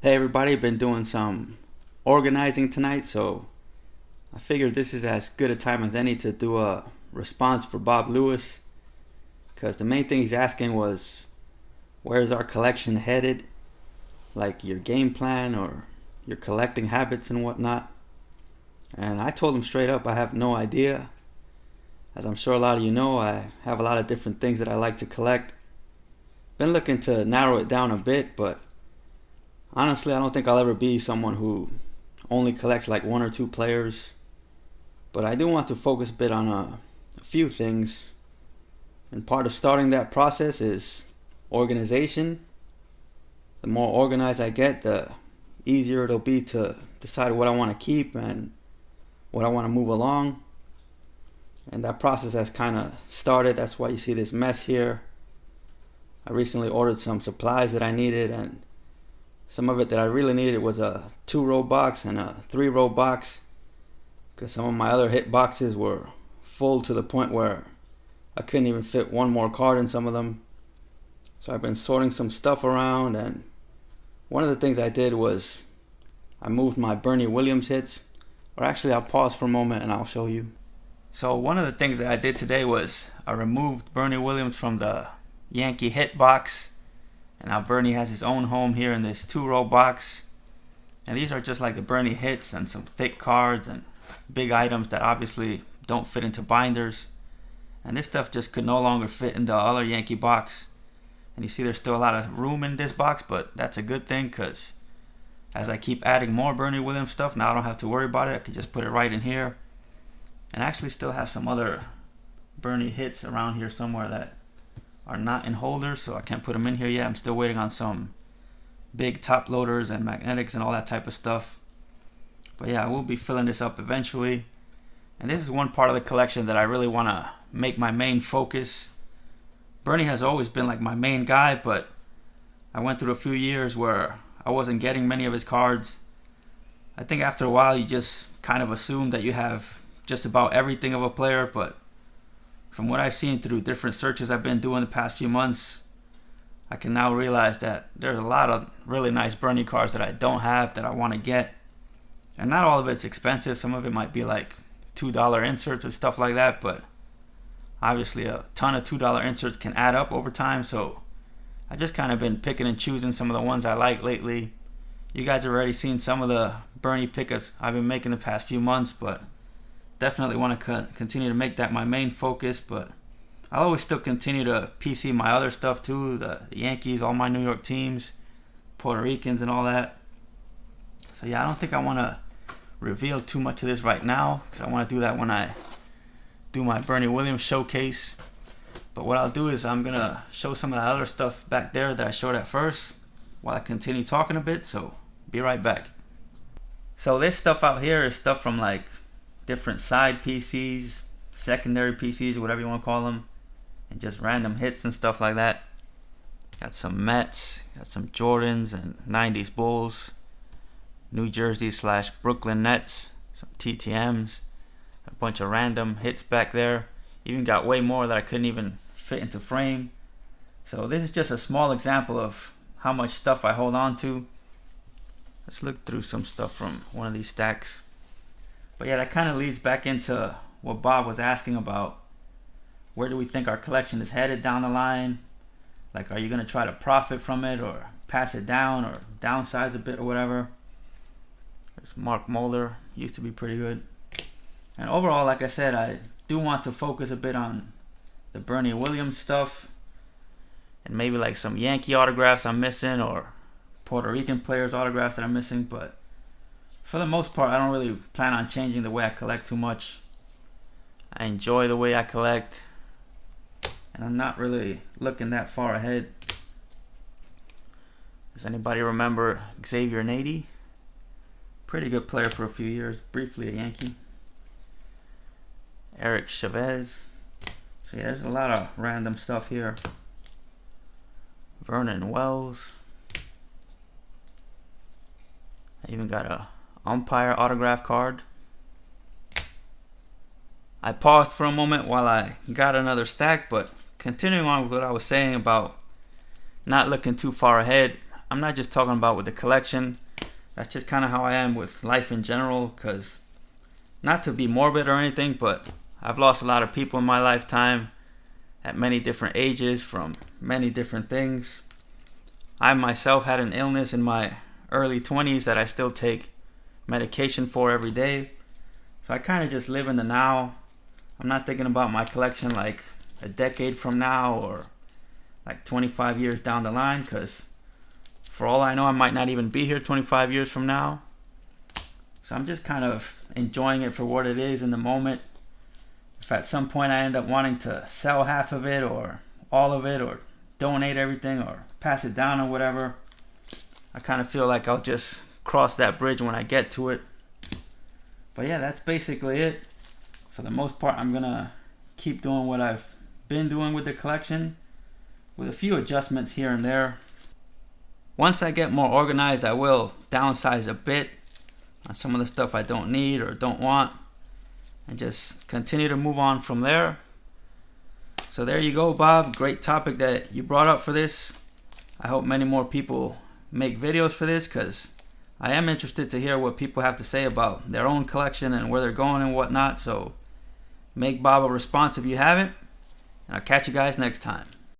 Hey everybody, been doing some organizing tonight, so I figured this is as good a time as any to do a response for Bob Lewis, because the main thing he's asking was, where's our collection headed? Like your game plan or your collecting habits and whatnot. And I told him straight up I have no idea. As I'm sure a lot of you know, I have a lot of different things that I like to collect. Been looking to narrow it down a bit, but honestly, I don't think I'll ever be someone who only collects like one or two players. But I do want to focus a bit on a few things. And part of starting that process is organization. The more organized I get, the easier it'll be to decide what I want to keep and what I want to move along. And that process has kind of started. That's why you see this mess here. I recently ordered some supplies that I needed, and some of it that I really needed was a 2-row box and a 3-row box, because some of my other hit boxes were full to the point where I couldn't even fit one more card in some of them. So I've been sorting some stuff around, and one of the things I did was I moved my Bernie Williams hits. Or actually, I'll pause for a moment and I'll show you. So one of the things that I did today was I removed Bernie Williams from the Yankee hit box, and now Bernie has his own home here in this 2-row box. And these are just like the Bernie hits and some thick cards and big items that obviously don't fit into binders. And this stuff just could no longer fit in the other Yankee box. And you see there's still a lot of room in this box, but that's a good thing, because as I keep adding more Bernie Williams stuff, now I don't have to worry about it. I can just put it right in here. And I actually still have some other Bernie hits around here somewhere that are not in holders, so I can't put them in here yet. I'm still waiting on some big top loaders and magnetics and all that type of stuff. But yeah, I will be filling this up eventually. And this is one part of the collection that I really want to make my main focus. Bernie has always been like my main guy, but I went through a few years where I wasn't getting many of his cards. I think after a while you just kind of assume that you have just about everything of a player, but from what I've seen through different searches I've been doing the past few months, I can now realize that there's a lot of really nice Bernie cards that I don't have that I want to get. And not all of it's expensive. Some of it might be like $2 inserts or stuff like that, but obviously a ton of $2 inserts can add up over time, so I've just kind of been picking and choosing some of the ones I like lately. You guys have already seen some of the Bernie pickups I've been making the past few months, but definitely want to continue to make that my main focus. But I'll always still continue to PC my other stuff too, the Yankees, all my New York teams, Puerto Ricans and all that. So yeah, I don't think I want to reveal too much of this right now, because I want to do that when I do my Bernie Williams showcase. But what I'll do is I'm going to show some of the other stuff back there that I showed at first while I continue talking a bit, so be right back. So this stuff out here is stuff from like different side PCs, secondary PCs, whatever you want to call them, and just random hits and stuff like that. Got some Mets, got some Jordans and 90s Bulls, New Jersey / Brooklyn Nets, some TTMs, a bunch of random hits back there. Even got way more that I couldn't even fit into frame. So this is just a small example of how much stuff I hold on to. Let's look through some stuff from one of these stacks. But yeah, that kind of leads back into what Bob was asking about. Where do we think our collection is headed down the line? Like, are you going to try to profit from it or pass it down or downsize a bit or whatever? There's Mark Mulder, used to be pretty good. And overall, like I said, I do want to focus a bit on the Bernie Williams stuff, and maybe like some Yankee autographs I'm missing or Puerto Rican players autographs that I'm missing. But for the most part, I don't really plan on changing the way I collect too much. I enjoy the way I collect, and I'm not really looking that far ahead. Does anybody remember Xavier Nady? Pretty good player for a few years, briefly a Yankee. Eric Chavez. So yeah, there's a lot of random stuff here. Vernon Wells. I even got a umpire autograph card. I paused for a moment while I got another stack, but continuing on with what I was saying about not looking too far ahead, I'm not just talking about with the collection. That's just kind of how I am with life in general, because not to be morbid or anything, but I've lost a lot of people in my lifetime at many different ages from many different things. I myself had an illness in my early 20s that I still take medication for every day. So I kind of just live in the now. I'm not thinking about my collection like a decade from now or like 25 years down the line, because for all I know, I might not even be here 25 years from now. So I'm just kind of enjoying it for what it is in the moment. If at some point I end up wanting to sell half of it or all of it or donate everything or pass it down or whatever, I kind of feel like I'll just cross that bridge when I get to it. But yeah, that's basically it. For the most part, I'm going to keep doing what I've been doing with the collection, with a few adjustments here and there. Once I get more organized, I will downsize a bit on some of the stuff I don't need or don't want, and just continue to move on from there. So there you go, Bob. Great topic that you brought up for this. I hope many more people make videos for this, because I am interested to hear what people have to say about their own collection and where they're going and whatnot. So make Bob a response if you haven't, and I'll catch you guys next time.